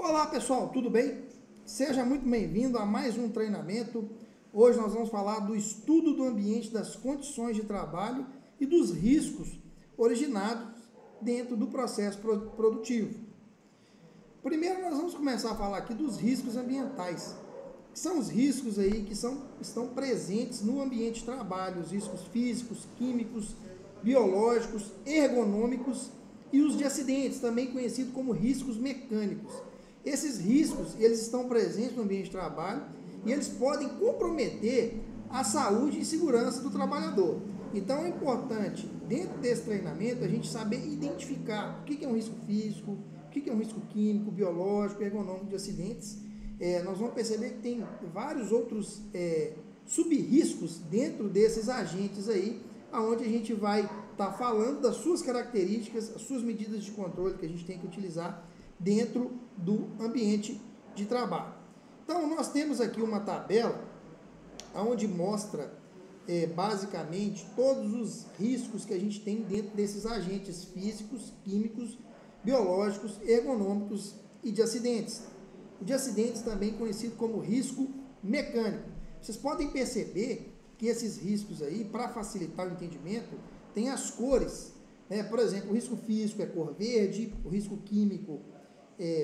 Olá pessoal, tudo bem? Seja muito bem-vindo a mais um treinamento. Hoje nós vamos falar do estudo do ambiente, das condições de trabalho e dos riscos originados dentro do processo produtivo. Primeiro nós vamos começar a falar aqui dos riscos ambientais, que são os riscos aí que estão presentes no ambiente de trabalho, os riscos físicos, químicos, biológicos, ergonômicos e os de acidentes, também conhecidos como riscos mecânicos. Esses riscos, eles estão presentes no ambiente de trabalho e eles podem comprometer a saúde e segurança do trabalhador. Então é importante, dentro desse treinamento, a gente saber identificar o que é um risco físico, o que é um risco químico, biológico, ergonômico de acidentes. Nós vamos perceber que tem vários outros sub-riscos dentro desses agentes aí, onde a gente vai estar falando das suas características, as suas medidas de controle que a gente tem que utilizar dentro do ambiente de trabalho. Então, nós temos aqui uma tabela onde mostra basicamente todos os riscos que a gente tem dentro desses agentes físicos, químicos, biológicos, ergonômicos e de acidentes. O de acidentes também conhecido como risco mecânico. Vocês podem perceber que esses riscos aí, para facilitar o entendimento, tem as cores. Por exemplo, o risco físico é cor verde, o risco químico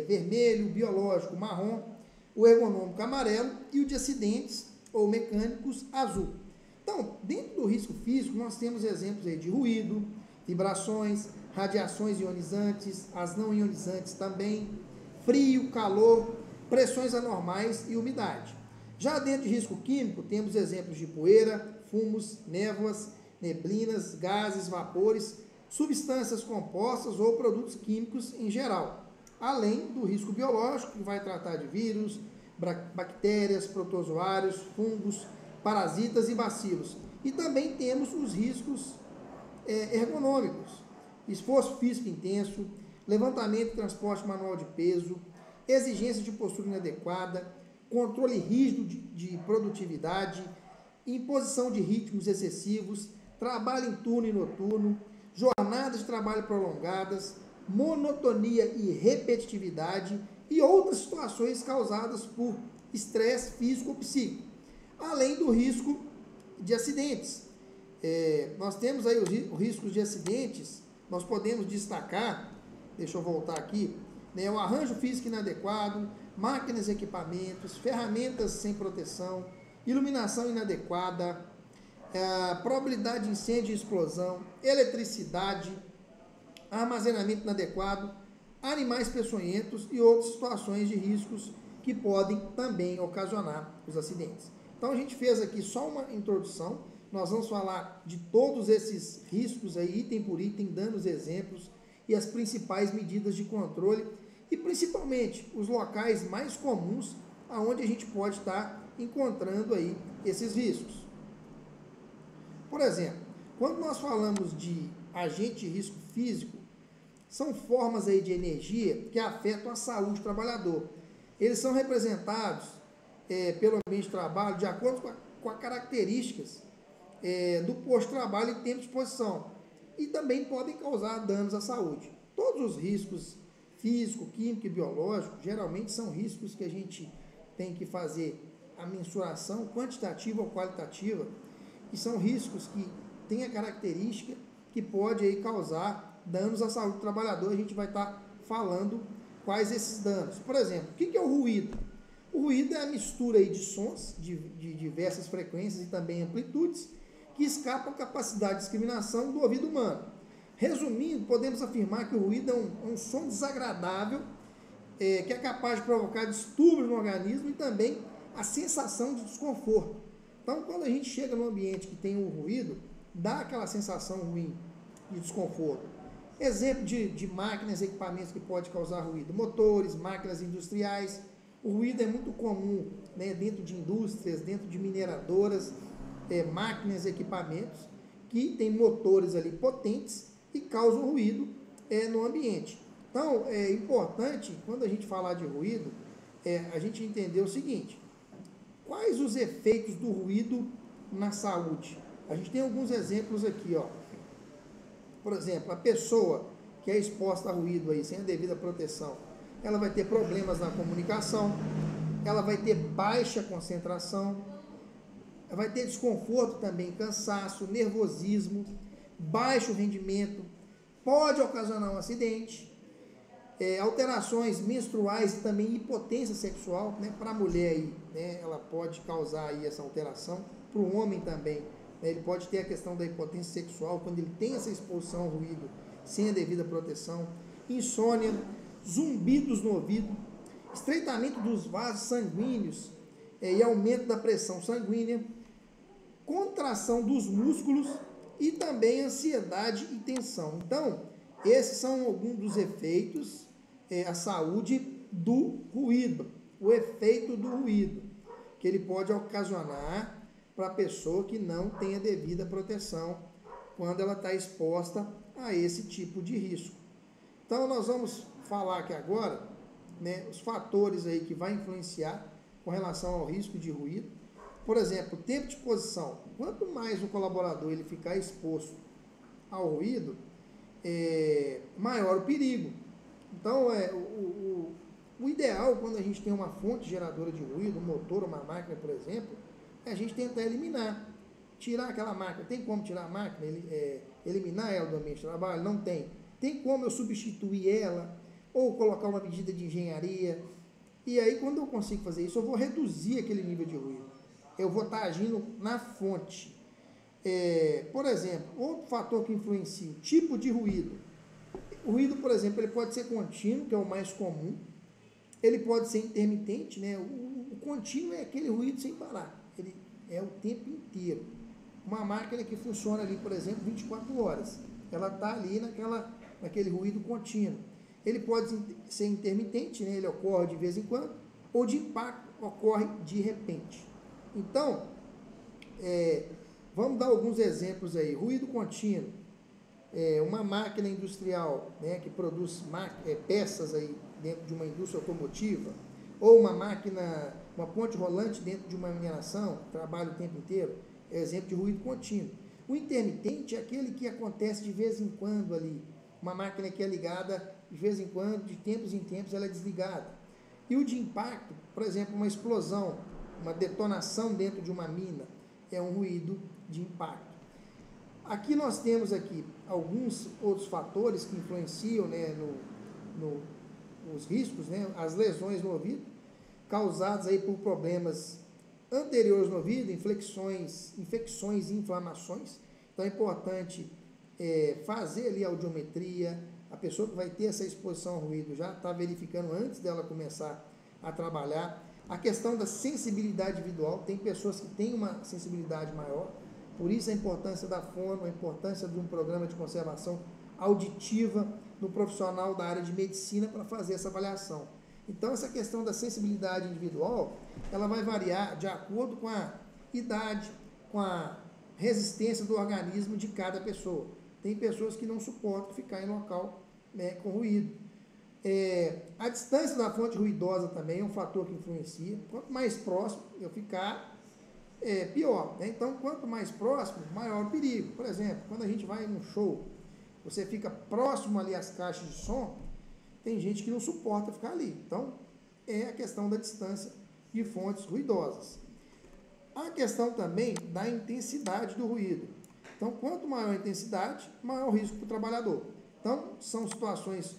vermelho, biológico marrom, o ergonômico amarelo e o de acidentes ou mecânicos azul. Então, dentro do risco físico, nós temos exemplos aí de ruído, vibrações, radiações ionizantes, as não ionizantes também, frio, calor, pressões anormais e umidade. Já dentro de risco químico, temos exemplos de poeira, fumos, névoas, neblinas, gases, vapores, substâncias compostas ou produtos químicos em geral. Além do risco biológico, que vai tratar de vírus, bactérias, protozoários, fungos, parasitas e bacilos. E também temos os riscos ergonômicos, esforço físico intenso, levantamento e transporte manual de peso, exigência de postura inadequada, controle rígido de produtividade, imposição de ritmos excessivos, trabalho em turno e noturno, jornadas de trabalho prolongadas, monotonia e repetitividade e outras situações causadas por estresse físico ou psíquico, além do risco de acidentes. Nós temos aí os riscos de acidentes, nós podemos destacar, deixa eu voltar aqui, o arranjo físico inadequado, máquinas e equipamentos, ferramentas sem proteção, iluminação inadequada, probabilidade de incêndio e explosão, eletricidade, armazenamento inadequado, animais peçonhentos e outras situações de riscos que podem também ocasionar os acidentes. Então a gente fez aqui só uma introdução, nós vamos falar de todos esses riscos aí, item por item, dando os exemplos e as principais medidas de controle e principalmente os locais mais comuns aonde a gente pode estar encontrando aí esses riscos. Por exemplo, quando nós falamos de agente de risco físico, são formas aí de energia que afetam a saúde do trabalhador. Eles são representados pelo ambiente de trabalho de acordo com as características do posto de trabalho e tempo de exposição. E também podem causar danos à saúde. Todos os riscos físico, químico e biológico, geralmente são riscos que a gente tem que fazer a mensuração quantitativa ou qualitativa, e são riscos que têm a característica que pode aí causar danos à saúde do trabalhador. A gente vai estar falando quais esses danos. Por exemplo, o que é o ruído? O ruído é a mistura aí de sons de diversas frequências e também amplitudes que escapam a capacidade de discriminação do ouvido humano. Resumindo, podemos afirmar que o ruído é um som desagradável que é capaz de provocar distúrbios no organismo e também a sensação de desconforto. Então, quando a gente chega num ambiente que tem um ruído, dá aquela sensação ruim de desconforto. Exemplo de máquinas e equipamentos que pode causar ruído: motores, máquinas industriais. O ruído é muito comum dentro de indústrias, dentro de mineradoras, máquinas e equipamentos que têm motores ali potentes e causam ruído no ambiente. Então, é importante, quando a gente falar de ruído, a gente entender o seguinte: quais os efeitos do ruído na saúde? A gente tem alguns exemplos aqui, ó. Por exemplo, a pessoa que é exposta a ruído aí, sem a devida proteção, ela vai ter problemas na comunicação, ela vai ter baixa concentração, vai ter desconforto também, cansaço, nervosismo, baixo rendimento, pode ocasionar um acidente, alterações menstruais e também impotência sexual, né? Para a mulher aí, né? Ela pode causar aí essa alteração, para o homem também, né? Ele pode ter a questão da impotência sexual quando ele tem essa exposição ao ruído sem a devida proteção, insônia, zumbidos no ouvido, estreitamento dos vasos sanguíneos e aumento da pressão sanguínea, contração dos músculos e também ansiedade e tensão. Então, esses são alguns dos efeitos à saúde do ruído, o efeito do ruído, que ele pode ocasionar para a pessoa que não tem a devida proteção quando ela está exposta a esse tipo de risco. Então, nós vamos falar aqui agora, né, os fatores aí que vai influenciar com relação ao risco de ruído. Por exemplo, tempo de exposição. Quanto mais o colaborador ele ficar exposto ao ruído, maior o perigo. Então, o ideal, quando a gente tem uma fonte geradora de ruído, um motor, uma máquina, por exemplo, é a gente tentar eliminar, tirar aquela máquina. Tem como tirar a máquina, eliminar ela do ambiente de trabalho? Não tem. Tem como eu substituir ela, ou colocar uma medida de engenharia. E aí, quando eu consigo fazer isso, eu vou reduzir aquele nível de ruído. Eu vou estar agindo na fonte. Por exemplo, outro fator que influencia, o tipo de ruído. O ruído, por exemplo, ele pode ser contínuo, que é o mais comum. Ele pode ser intermitente, né? O contínuo é aquele ruído sem parar. Ele é o tempo inteiro. Uma máquina que funciona ali, por exemplo, 24 horas. Ela está ali naquele ruído contínuo. Ele pode ser intermitente, né? Ele ocorre de vez em quando, ou de impacto, ocorre de repente. Então, vamos dar alguns exemplos aí. Ruído contínuo, uma máquina industrial, né, que produz peças aí dentro de uma indústria automotiva, ou uma máquina, uma ponte rolante dentro de uma mineração, que trabalha o tempo inteiro, é exemplo de ruído contínuo. O intermitente é aquele que acontece de vez em quando ali, uma máquina que é ligada de vez em quando, de tempos em tempos ela é desligada. E o de impacto, por exemplo, uma explosão, uma detonação dentro de uma mina, é um ruído de impacto. Aqui nós temos aqui alguns outros fatores que influenciam, né, nos riscos, né, as lesões no ouvido, causadas aí por problemas anteriores no ouvido, infecções e inflamações. Então é importante fazer ali a audiometria. A pessoa que vai ter essa exposição ao ruído já está verificando antes dela começar a trabalhar. A questão da sensibilidade visual, tem pessoas que têm uma sensibilidade maior, por isso a importância da fono, a importância de um programa de conservação auditiva no profissional da área de medicina para fazer essa avaliação. Então, essa questão da sensibilidade individual, ela vai variar de acordo com a idade, com a resistência do organismo de cada pessoa. Tem pessoas que não suportam ficar em local, né, com ruído. A distância da fonte ruidosa também é um fator que influencia. Quanto mais próximo eu ficar, pior, né? Então, quanto mais próximo, maior o perigo. Por exemplo, quando a gente vai num show, você fica próximo ali às caixas de som, tem gente que não suporta ficar ali. Então, é a questão da distância de fontes ruidosas. A questão também da intensidade do ruído. Então, quanto maior a intensidade, maior o risco para o trabalhador. Então, são situações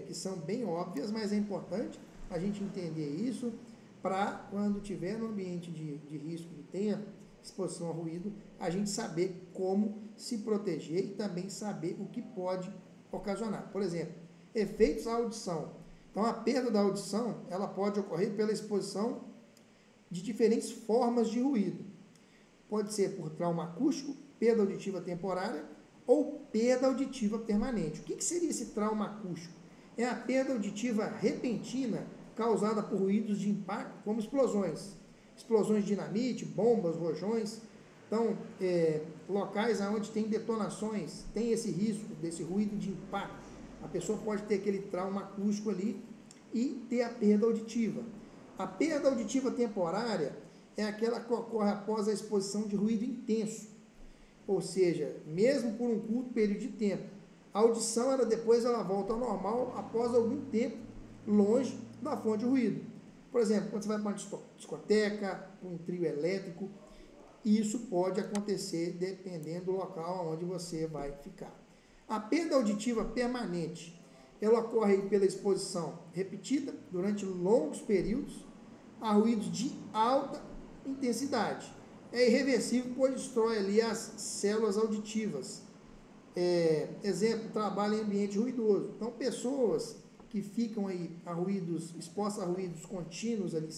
que são bem óbvias, mas é importante a gente entender isso para, quando tiver no ambiente de risco que tenha exposição ao ruído, a gente saber como se proteger e também saber o que pode ocasionar. Por exemplo, efeitos à audição. Então, a perda da audição, ela pode ocorrer pela exposição de diferentes formas de ruído. Pode ser por trauma acústico, perda auditiva temporária ou perda auditiva permanente. O que seria esse trauma acústico? É a perda auditiva repentina causada por ruídos de impacto, como explosões. Explosões de dinamite, bombas, rojões. Então, locais onde tem detonações, tem esse risco desse ruído de impacto. A pessoa pode ter aquele trauma acústico ali e ter a perda auditiva. A perda auditiva temporária é aquela que ocorre após a exposição de ruído intenso. Ou seja, mesmo por um curto período de tempo. A audição, depois ela volta ao normal após algum tempo longe da fonte de ruído. Por exemplo, quando você vai para uma discoteca, para um trio elétrico, isso pode acontecer dependendo do local onde você vai ficar. A perda auditiva permanente, ela ocorre pela exposição repetida durante longos períodos a ruídos de alta intensidade. É irreversível, pois destrói ali as células auditivas. Exemplo, trabalho em ambiente ruidoso. Então, pessoas que ficam aí a ruídos, expostas a ruídos contínuos ali,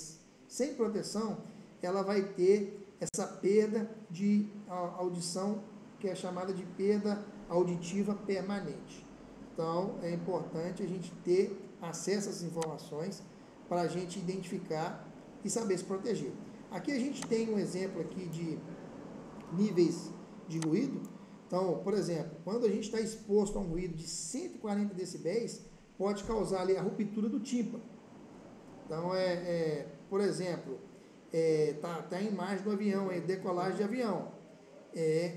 sem proteção, ela vai ter essa perda de audição, que é chamada de perda auditiva permanente. Então, é importante a gente ter acesso a essas informações para a gente identificar e saber se proteger. Aqui a gente tem um exemplo aqui de níveis de ruído. Então, por exemplo, quando a gente está exposto a um ruído de 140 decibéis, pode causar ali a ruptura do tímpano. Então, por exemplo, tá a imagem do avião, decolagem de avião.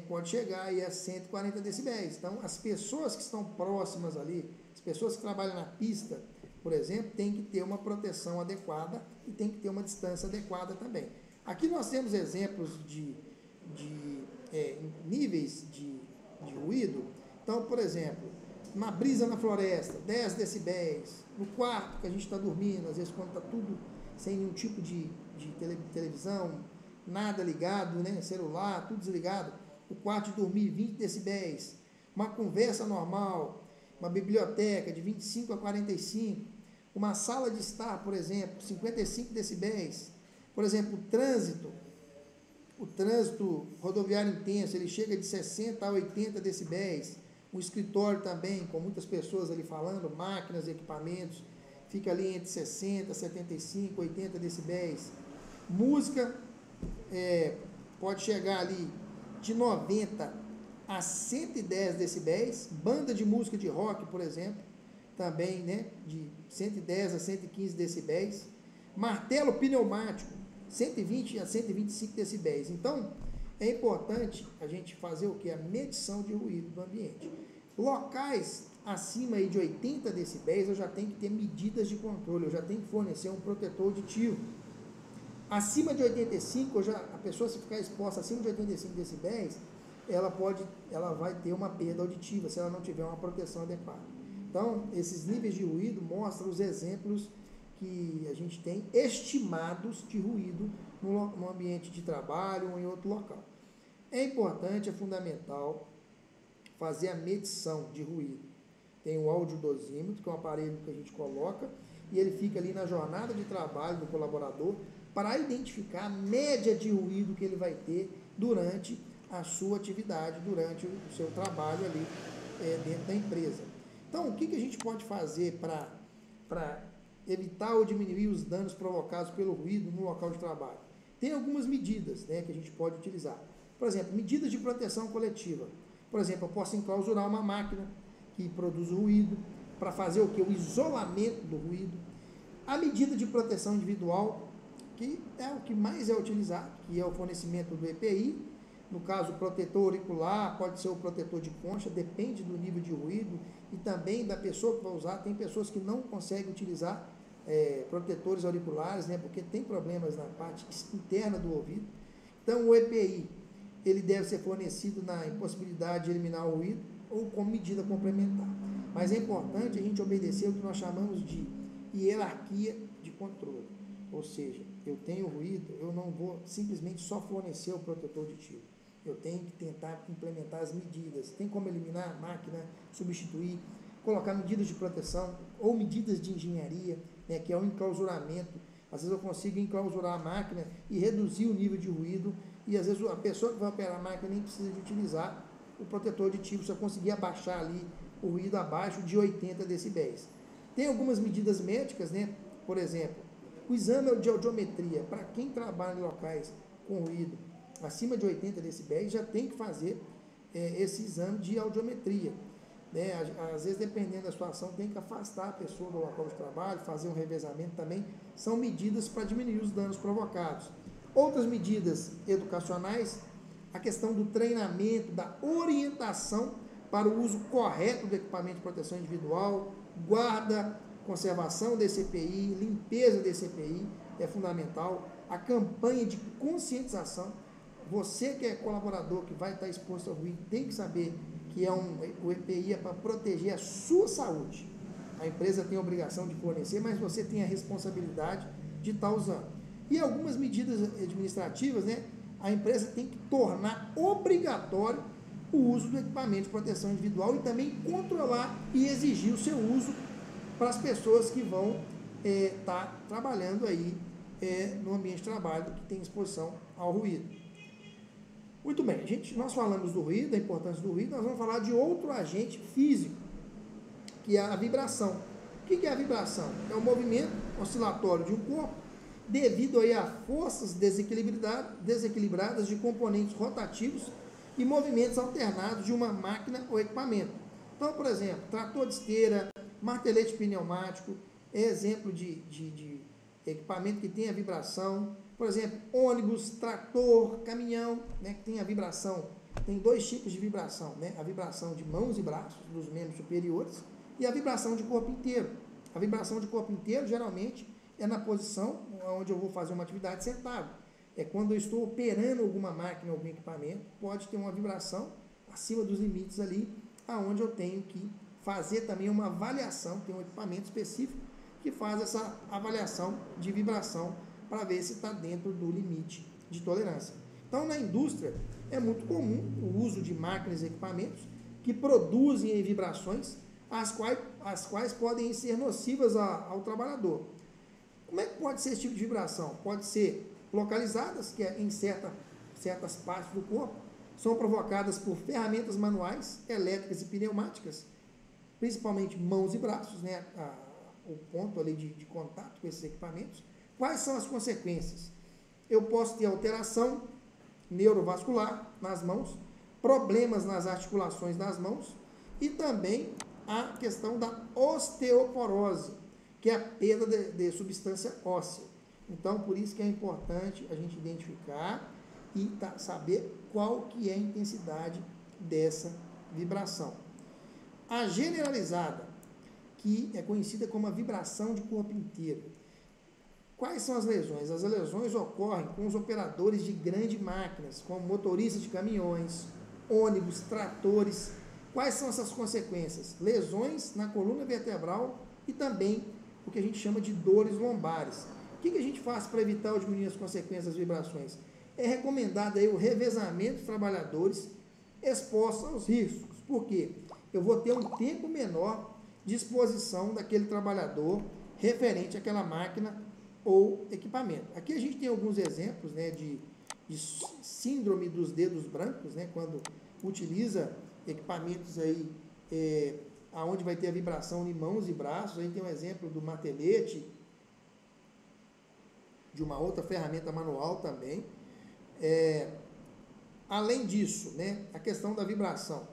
Pode chegar aí a 140 decibéis. Então, as pessoas que estão próximas ali, as pessoas que trabalham na pista, por exemplo, tem que ter uma proteção adequada e tem que ter uma distância adequada também. Aqui nós temos exemplos de níveis de ruído. Então, por exemplo, uma brisa na floresta, 10 decibéis. No quarto que a gente está dormindo, às vezes quando está tudo sem nenhum tipo de televisão, nada ligado, né? Celular, tudo desligado. O quarto de dormir, 20 decibéis. Uma conversa normal, uma biblioteca de 25 a 45. Uma sala de estar, por exemplo, 55 decibéis. Por exemplo, o trânsito rodoviário intenso, ele chega de 60 a 80 decibéis. Um escritório também, com muitas pessoas ali falando, máquinas, equipamentos, fica ali entre 60, 75, 80 decibéis. Música pode chegar ali de 90 a 110 decibéis. Banda de música de rock, por exemplo, também, né, de 110 a 115 decibéis. Martelo pneumático, 120 a 125 decibéis. Então, é importante a gente fazer o que? A medição de ruído do ambiente. Locais acima aí de 80 decibéis, eu já tenho que ter medidas de controle, eu já tenho que fornecer um protetor auditivo. Acima de 85, a pessoa, se ficar exposta acima de 85 decibéis, ela vai ter uma perda auditiva, se ela não tiver uma proteção adequada. Então, esses níveis de ruído mostram os exemplos que a gente tem estimados de ruído no ambiente de trabalho ou em outro local. É importante, é fundamental fazer a medição de ruído. Tem o audiodosímetro, que é um aparelho que a gente coloca, e ele fica ali na jornada de trabalho do colaborador para identificar a média de ruído que ele vai ter durante a sua atividade, durante o seu trabalho ali dentro da empresa. Então, o que a gente pode fazer para evitar ou diminuir os danos provocados pelo ruído no local de trabalho? Tem algumas medidas, né, que a gente pode utilizar. Por exemplo, medidas de proteção coletiva. Por exemplo, eu posso enclausurar uma máquina que produz ruído para fazer o que? O isolamento do ruído. A medida de proteção individual, que é o que mais é utilizado, que é o fornecimento do EPI. No caso, o protetor auricular, pode ser o protetor de concha, depende do nível de ruído e também da pessoa que vai usar. Tem pessoas que não conseguem utilizar protetores auriculares, né, porque tem problemas na parte interna do ouvido. Então, o EPI, ele deve ser fornecido na impossibilidade de eliminar o ruído ou como medida complementar. Mas é importante a gente obedecer o que nós chamamos de hierarquia de controle. Ou seja, eu tenho ruído, eu não vou simplesmente só fornecer o protetor auditivo. Eu tenho que tentar implementar as medidas. Tem como eliminar a máquina, substituir, colocar medidas de proteção ou medidas de engenharia, né, que é o enclausuramento. Às vezes eu consigo enclausurar a máquina e reduzir o nível de ruído, e às vezes a pessoa que vai operar a máquina nem precisa de utilizar o protetor auditivo, se eu conseguir abaixar ali o ruído abaixo de 80 decibéis. Tem algumas medidas médicas, né? Por exemplo, o exame de audiometria, para quem trabalha em locais com ruído acima de 80 decibéis, já tem que fazer esse exame de audiometria. Né? Às vezes, dependendo da situação, tem que afastar a pessoa do local de trabalho, fazer um revezamento também. São medidas para diminuir os danos provocados. Outras medidas educacionais, a questão do treinamento, da orientação para o uso correto do equipamento de proteção individual, guarda conservação desse EPI, limpeza desse EPI é fundamental, a campanha de conscientização. Você que é colaborador, que vai estar exposto ao ruído, tem que saber que o EPI é para proteger a sua saúde. A empresa tem a obrigação de fornecer, mas você tem a responsabilidade de estar usando. E algumas medidas administrativas, né? A empresa tem que tornar obrigatório o uso do equipamento de proteção individual e também controlar e exigir o seu uso para as pessoas que vão estar trabalhando aí no ambiente de trabalho que tem exposição ao ruído. Muito bem, nós falamos do ruído, da importância do ruído, nós vamos falar de outro agente físico, que é a vibração. O que é a vibração? É o movimento oscilatório de um corpo devido aí a forças desequilibradas de componentes rotativos e movimentos alternados de uma máquina ou equipamento. Então, por exemplo, trator de esteira, martelete pneumático, é exemplo de equipamento que tem a vibração. Por exemplo, ônibus, trator, caminhão, né, que tem a vibração. Tem dois tipos de vibração, né? A vibração de mãos e braços, dos membros superiores, e a vibração de corpo inteiro. A vibração de corpo inteiro, geralmente, é na posição onde eu vou fazer uma atividade sentado. É quando eu estou operando alguma máquina, algum equipamento, pode ter uma vibração acima dos limites ali, aonde eu tenho que fazer também uma avaliação, tem um equipamento específico que faz essa avaliação de vibração para ver se está dentro do limite de tolerância. Então, na indústria, é muito comum o uso de máquinas e equipamentos que produzem vibrações, as quais podem ser nocivas ao trabalhador. Como é que pode ser esse tipo de vibração? Pode ser localizadas, que é em certas partes do corpo, são provocadas por ferramentas manuais, elétricas e pneumáticas, principalmente mãos e braços, né? O ponto ali de contato com esses equipamentos. Quais são as consequências? Eu posso ter alteração neurovascular nas mãos, problemas nas articulações das mãos e também a questão da osteoporose, que é a perda de substância óssea. Então, por isso que é importante a gente identificar e saber qual que é a intensidade dessa vibração. A generalizada, que é conhecida como a vibração de corpo inteiro. Quais são as lesões? As lesões ocorrem com os operadores de grandes máquinas, como motoristas de caminhões, ônibus, tratores. Quais são essas consequências? Lesões na coluna vertebral e também o que a gente chama de dores lombares. O que a gente faz para evitar ou diminuir as consequências das vibrações? É recomendado aí o revezamento dos trabalhadores expostos aos riscos. Por quê? Eu vou ter um tempo menor de exposição daquele trabalhador referente àquela máquina ou equipamento. Aqui a gente tem alguns exemplos, né, de síndrome dos dedos brancos, né, quando utiliza equipamentos aí, aonde vai ter a vibração em mãos e braços. A gente tem um exemplo do martelete, de uma outra ferramenta manual também. Além disso, né, a questão da vibração.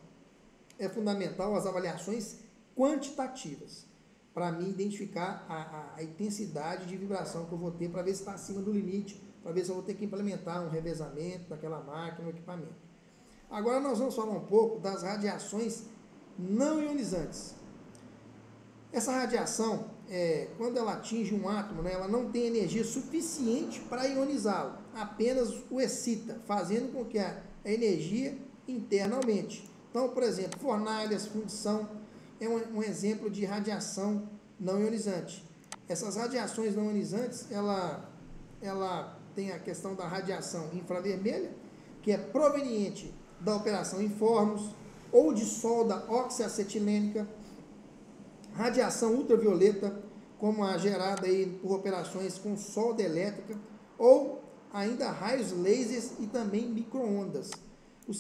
É fundamental as avaliações quantitativas, para mim identificar a intensidade de vibração que eu vou ter, para ver se está acima do limite, para ver se eu vou ter que implementar um revezamento daquela máquina ou equipamento. Agora nós vamos falar um pouco das radiações não ionizantes. Essa radiação, quando ela atinge um átomo, né, ela não tem energia suficiente para ionizá-lo, apenas o excita, fazendo com que a energia interna aumente. Então, por exemplo, fornalhas, fundição, é um exemplo de radiação não ionizante. Essas radiações não ionizantes, ela tem a questão da radiação infravermelha, que é proveniente da operação em fornos, ou de solda oxiacetilênica, radiação ultravioleta, como a gerada aí por operações com solda elétrica, ou ainda raios lasers e também micro-ondas.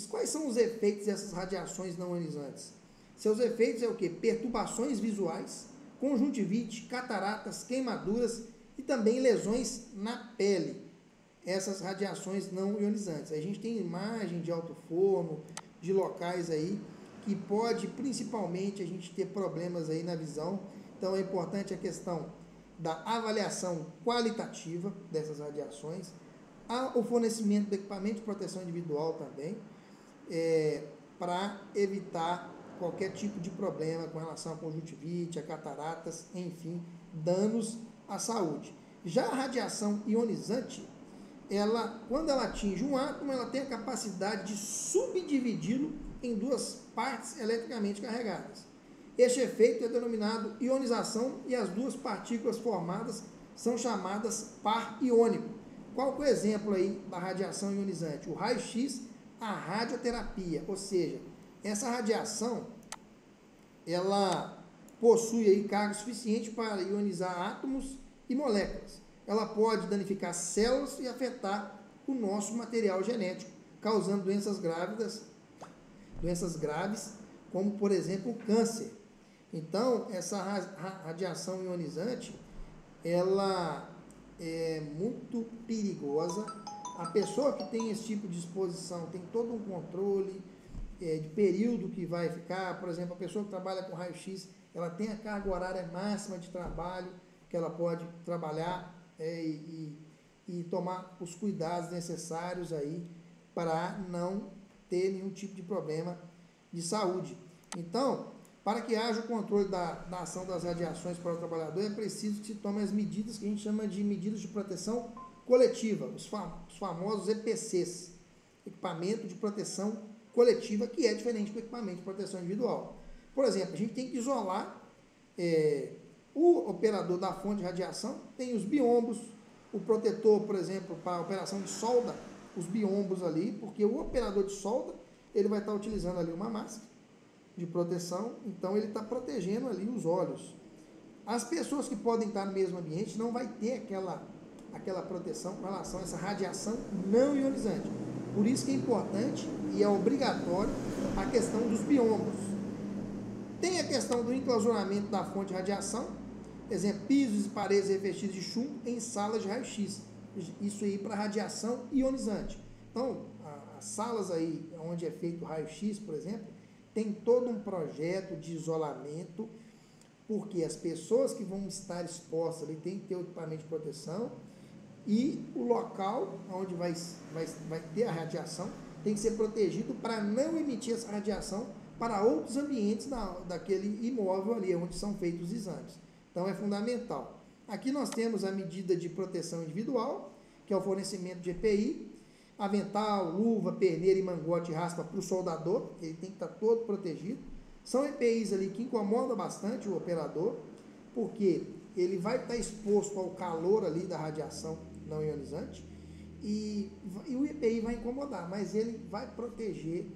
Quais são os efeitos dessas radiações não ionizantes? Seus efeitos é o quê? Perturbações visuais, conjuntivite, cataratas, queimaduras e também lesões na pele. Essas radiações não ionizantes. A gente tem imagem de alto forno, de locais aí, que pode principalmente a gente ter problemas aí na visão. Então é importante a questão da avaliação qualitativa dessas radiações, o fornecimento de equipamento de proteção individual também, para evitar qualquer tipo de problema com relação à conjuntivite, a cataratas, enfim, danos à saúde. Já a radiação ionizante, quando ela atinge um átomo, ela tem a capacidade de subdividi-lo em duas partes eletricamente carregadas. Este efeito é denominado ionização e as duas partículas formadas são chamadas par iônico. Qual que é o exemplo aí da radiação ionizante? O raio-x, a radioterapia, ou seja, essa radiação, ela possui aí carga suficiente para ionizar átomos e moléculas. Ela pode danificar células e afetar o nosso material genético, causando doenças graves, como por exemplo o câncer. Então, essa radiação ionizante, ela é muito perigosa. A pessoa que tem esse tipo de exposição tem todo um controle de período que vai ficar. Por exemplo, a pessoa que trabalha com raio-x, ela tem a carga horária máxima de trabalho que ela pode trabalhar e tomar os cuidados necessários aí para não ter nenhum tipo de problema de saúde. Então, para que haja o controle da ação das radiações para o trabalhador, é preciso que se tome as medidas que a gente chama de medidas de proteção coletiva, os famosos EPCs, equipamento de proteção coletiva, que é diferente do equipamento de proteção individual. Por exemplo, a gente tem que isolar o operador da fonte de radiação, tem os biombos, o protetor, por exemplo, para a operação de solda, os biombos ali, porque o operador de solda, ele vai estar utilizando ali uma máscara de proteção, então ele está protegendo ali os olhos. As pessoas que podem estar no mesmo ambiente não vai ter aquela proteção com relação a essa radiação não ionizante. Por isso que é importante e é obrigatório a questão dos biombos. Tem a questão do enclausuramento da fonte de radiação, exemplo, pisos e paredes revestidos de chumbo em salas de raio-x. Isso aí para radiação ionizante. Então, as salas aí onde é feito o raio-x, por exemplo, tem todo um projeto de isolamento, porque as pessoas que vão estar expostas ali têm que ter o equipamento de proteção e o local onde vai ter a radiação tem que ser protegido para não emitir essa radiação para outros ambientes daquele imóvel ali onde são feitos os exames. Então é fundamental. Aqui nós temos a medida de proteção individual, que é o fornecimento de EPI, avental, luva, perneira e mangote e raspa para o soldador, ele tem que estar todo protegido. São EPIs ali que incomodam bastante o operador, porque ele vai estar exposto ao calor ali da radiação não ionizante e o EPI vai incomodar, mas ele vai proteger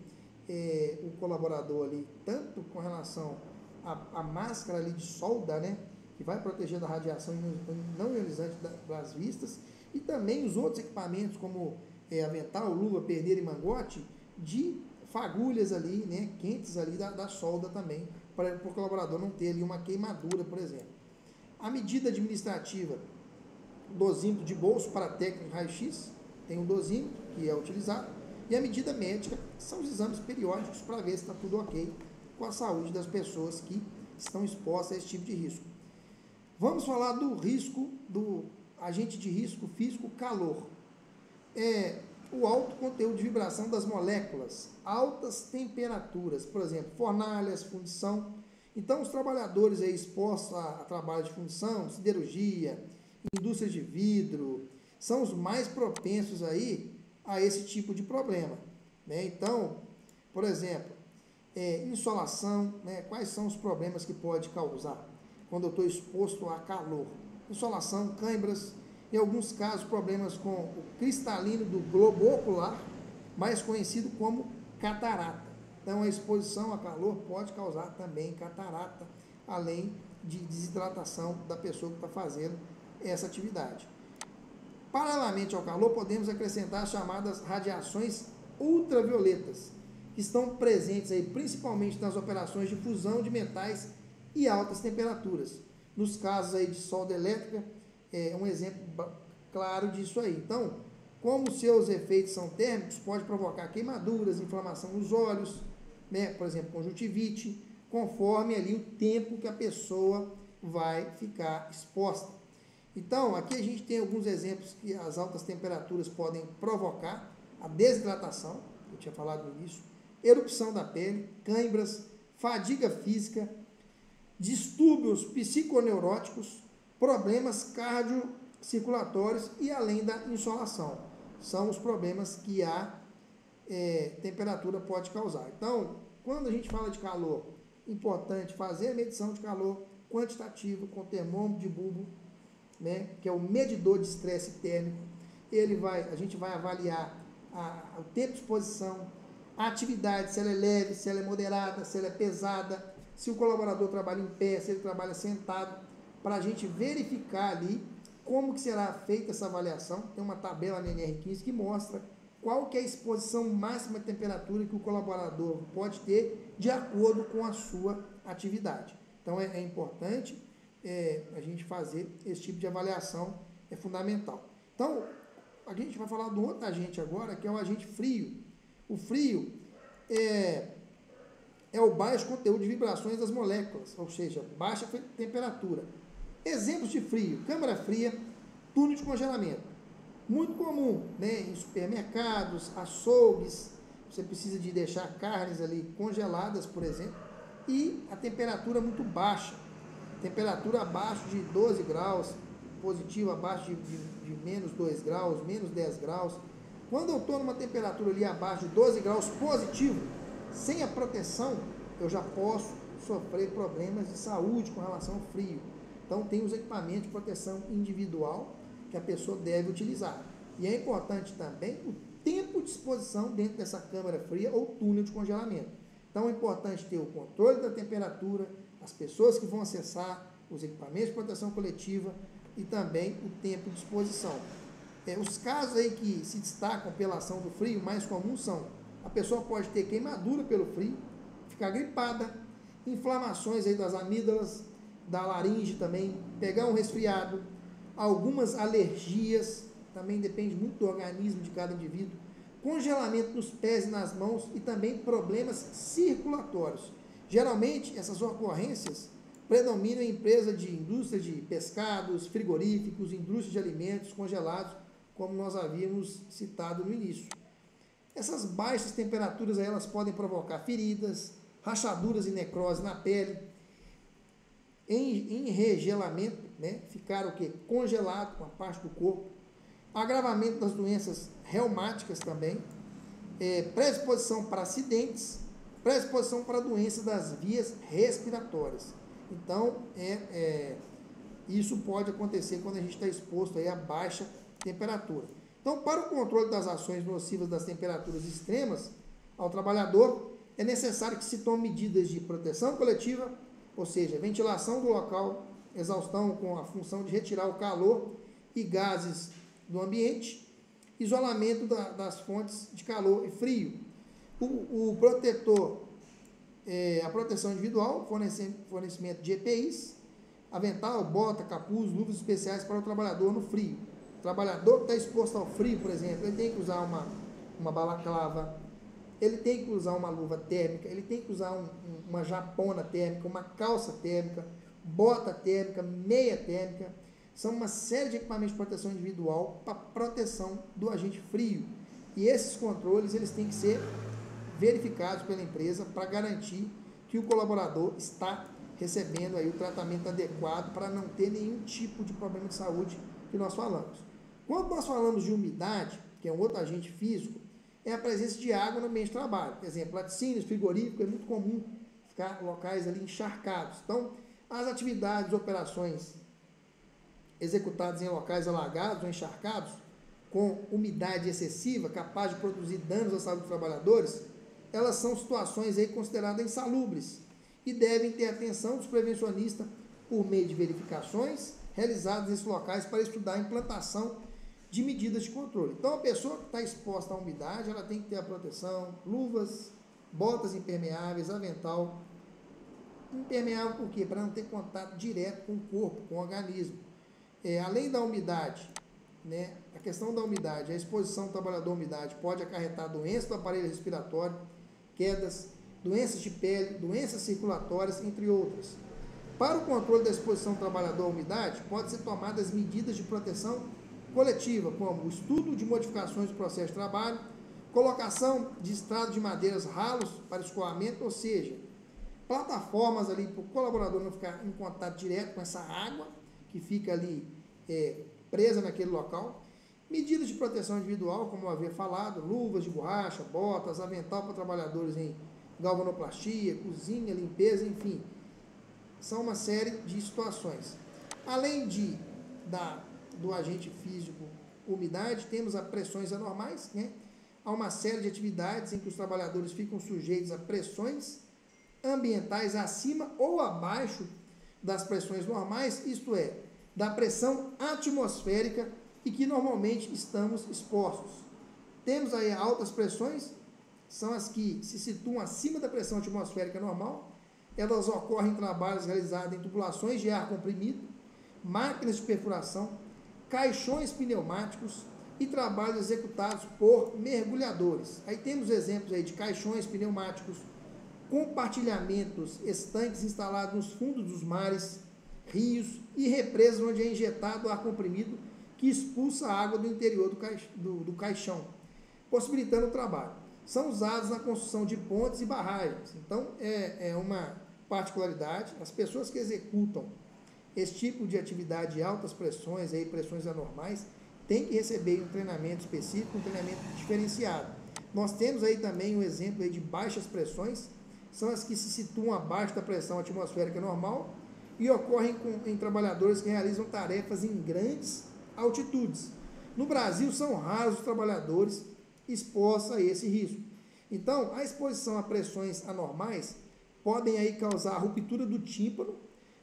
o colaborador ali, tanto com relação à máscara ali de solda, né, que vai proteger da radiação não ionizante das vistas, e também os outros equipamentos como avental, luva, perneira e mangote, de fagulhas ali, né, quentes ali da solda também, para o colaborador não ter ali uma queimadura, por exemplo. A medida administrativa, dosímetro de bolso para técnico de raio-x, tem o dosímetro que é utilizado, e a medida médica são os exames periódicos para ver se está tudo ok com a saúde das pessoas que estão expostas a esse tipo de risco. Vamos falar do risco, do agente de risco físico, calor. O alto conteúdo de vibração das moléculas, altas temperaturas, por exemplo, fornalhas, fundição. Então, os trabalhadores aí expostos a trabalho de fundição, siderurgia, indústrias de vidro, são os mais propensos aí a esse tipo de problema, né? Então, por exemplo, insolação, né? Quais são os problemas que pode causar quando eu estou exposto a calor? Insolação, câimbras, em alguns casos problemas com o cristalino do globo ocular, mais conhecido como catarata. Então a exposição a calor pode causar também catarata, além de desidratação da pessoa que está fazendo essa atividade. Paralelamente ao calor, podemos acrescentar as chamadas radiações ultravioletas, que estão presentes aí principalmente nas operações de fusão de metais e altas temperaturas. Nos casos aí de solda elétrica, é um exemplo claro disso aí. Então, como seus efeitos são térmicos, pode provocar queimaduras, inflamação nos olhos, né? Por exemplo, conjuntivite, conforme ali o tempo que a pessoa vai ficar exposta. Então, aqui a gente tem alguns exemplos que as altas temperaturas podem provocar a desidratação, eu tinha falado nisso, erupção da pele, câimbras, fadiga física, distúrbios psiconeuróticos, problemas cardiocirculatórios e além da insolação. São os problemas que a temperatura pode causar. Então, quando a gente fala de calor, importante fazer a medição de calor quantitativa com termômetro de bulbo, né, que é o medidor de estresse térmico. A gente vai avaliar o tempo de exposição, a atividade, se ela é leve, se ela é moderada, se ela é pesada, se o colaborador trabalha em pé, se ele trabalha sentado, para a gente verificar ali como que será feita essa avaliação. Tem uma tabela na NR15 que mostra qual que é a exposição máxima de temperatura que o colaborador pode ter de acordo com a sua atividade. Então, é importante a gente fazer esse tipo de avaliação, é fundamental. Então, a gente vai falar do outro agente agora, que é o agente frio. O frio é o baixo conteúdo de vibrações das moléculas, ou seja, baixa temperatura. Exemplos de frio: câmara fria, túnel de congelamento. Muito comum, né, em supermercados, açougues, você precisa de deixar carnes ali congeladas, por exemplo, e a temperatura muito baixa, temperatura abaixo de 12 graus, positivo abaixo de menos 2 graus, menos 10 graus. Quando eu estou numa temperatura ali abaixo de 12 graus positivo, sem a proteção, eu já posso sofrer problemas de saúde com relação ao frio. Então, tem os equipamentos de proteção individual que a pessoa deve utilizar. E é importante também o tempo de exposição dentro dessa câmara fria ou túnel de congelamento. Então, é importante ter o controle da temperatura, as pessoas que vão acessar, os equipamentos de proteção coletiva e também o tempo de exposição. Os casos aí que se destacam pela ação do frio, mais comuns são: a pessoa pode ter queimadura pelo frio, ficar gripada, inflamações aí das amígdalas, da laringe também, pegar um resfriado, algumas alergias, também depende muito do organismo de cada indivíduo, congelamento nos pés e nas mãos e também problemas circulatórios. Geralmente, essas ocorrências predominam em empresas de indústria de pescados, frigoríficos, indústria de alimentos congelados, como nós havíamos citado no início. Essas baixas temperaturas aí, elas podem provocar feridas, rachaduras e necrose na pele, enregelamento, né? Ficar o quê? Congelado com a parte do corpo, agravamento das doenças reumáticas também, predisposição para acidentes, predisposição para doenças das vias respiratórias. Então, isso pode acontecer quando a gente está exposto aí a baixa temperatura. Então, para o controle das ações nocivas das temperaturas extremas ao trabalhador, é necessário que se tome medidas de proteção coletiva, ou seja, ventilação do local, exaustão com a função de retirar o calor e gases do ambiente, isolamento das fontes de calor e frio. O protetor, a proteção individual, fornecimento de EPIs, avental, bota, capuz, luvas especiais para o trabalhador no frio. O trabalhador que está exposto ao frio, por exemplo, ele tem que usar uma balaclava, ele tem que usar uma luva térmica, ele tem que usar uma japona térmica, uma calça térmica, bota térmica, meia térmica. São uma série de equipamentos de proteção individual para proteção do agente frio. E esses controles, eles têm que ser verificados pela empresa para garantir que o colaborador está recebendo aí o tratamento adequado para não ter nenhum tipo de problema de saúde que nós falamos. Quando nós falamos de umidade, que é um outro agente físico, é a presença de água no ambiente de trabalho. Por exemplo, laticínios, frigoríficos, é muito comum ficar locais ali encharcados. Então, as atividades, operações executadas em locais alagados ou encharcados, com umidade excessiva, capaz de produzir danos à saúde dos trabalhadores, elas são situações aí consideradas insalubres e devem ter atenção dos prevencionistas por meio de verificações realizadas nesses locais para estudar a implantação de medidas de controle. Então, a pessoa que está exposta à umidade, ela tem que ter a proteção, luvas, botas impermeáveis, avental. Impermeável por quê? Para não ter contato direto com o corpo, com o organismo. Além da umidade, né, a questão da umidade, a exposição do trabalhador à umidade pode acarretar doenças do aparelho respiratório, quedas, doenças de pele, doenças circulatórias, entre outras. Para o controle da exposição do trabalhador à umidade, pode ser tomadas medidas de proteção coletiva, como o estudo de modificações do processo de trabalho, colocação de estrado de madeiras ralos para escoamento, ou seja, plataformas ali para o colaborador não ficar em contato direto com essa água que fica ali presa naquele local. Medidas de proteção individual, como eu havia falado, luvas de borracha, botas, avental para trabalhadores em galvanoplastia, cozinha, limpeza, enfim. São uma série de situações. Além do agente físico, umidade, temos as pressões anormais, né? Há uma série de atividades em que os trabalhadores ficam sujeitos a pressões ambientais acima ou abaixo das pressões normais, isto é, da pressão atmosférica e que normalmente estamos expostos. Temos aí altas pressões, são as que se situam acima da pressão atmosférica normal. Elas ocorrem em trabalhos realizados em tubulações de ar comprimido, máquinas de perfuração, caixões pneumáticos e trabalhos executados por mergulhadores. Aí temos exemplos aí de caixões pneumáticos, compartilhamentos, estanques instalados nos fundos dos mares, rios e represas onde é injetado ar comprimido que expulsa a água do interior do caixão, possibilitando o trabalho. São usados na construção de pontes e barragens. Então, é uma particularidade. As pessoas que executam esse tipo de atividade de altas pressões, aí, pressões anormais, têm que receber um treinamento específico, um treinamento diferenciado. Nós temos aí também um exemplo aí de baixas pressões, são as que se situam abaixo da pressão atmosférica normal e ocorrem em trabalhadores que realizam tarefas em grandes altitudes. No Brasil, são raros os trabalhadores expostos a esse risco. Então, a exposição a pressões anormais podem aí causar a ruptura do tímpano,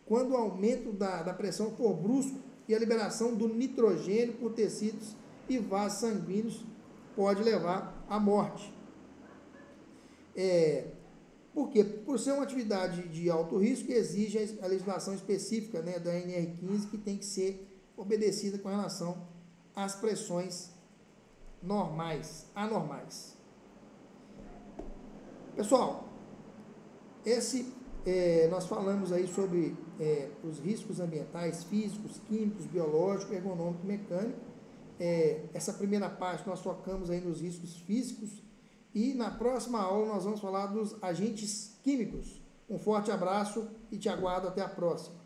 quando o aumento da pressão for brusco e a liberação do nitrogênio por tecidos e vasos sanguíneos pode levar à morte. Por quê? Por ser uma atividade de alto risco, exige a legislação específica, né, da NR15, que tem que ser obedecida com relação às pressões anormais. Pessoal, nós falamos aí sobre os riscos ambientais, físicos, químicos, biológicos, ergonômico, mecânico. Essa primeira parte nós focamos aí nos riscos físicos e na próxima aula nós vamos falar dos agentes químicos. Um forte abraço e te aguardo até a próxima.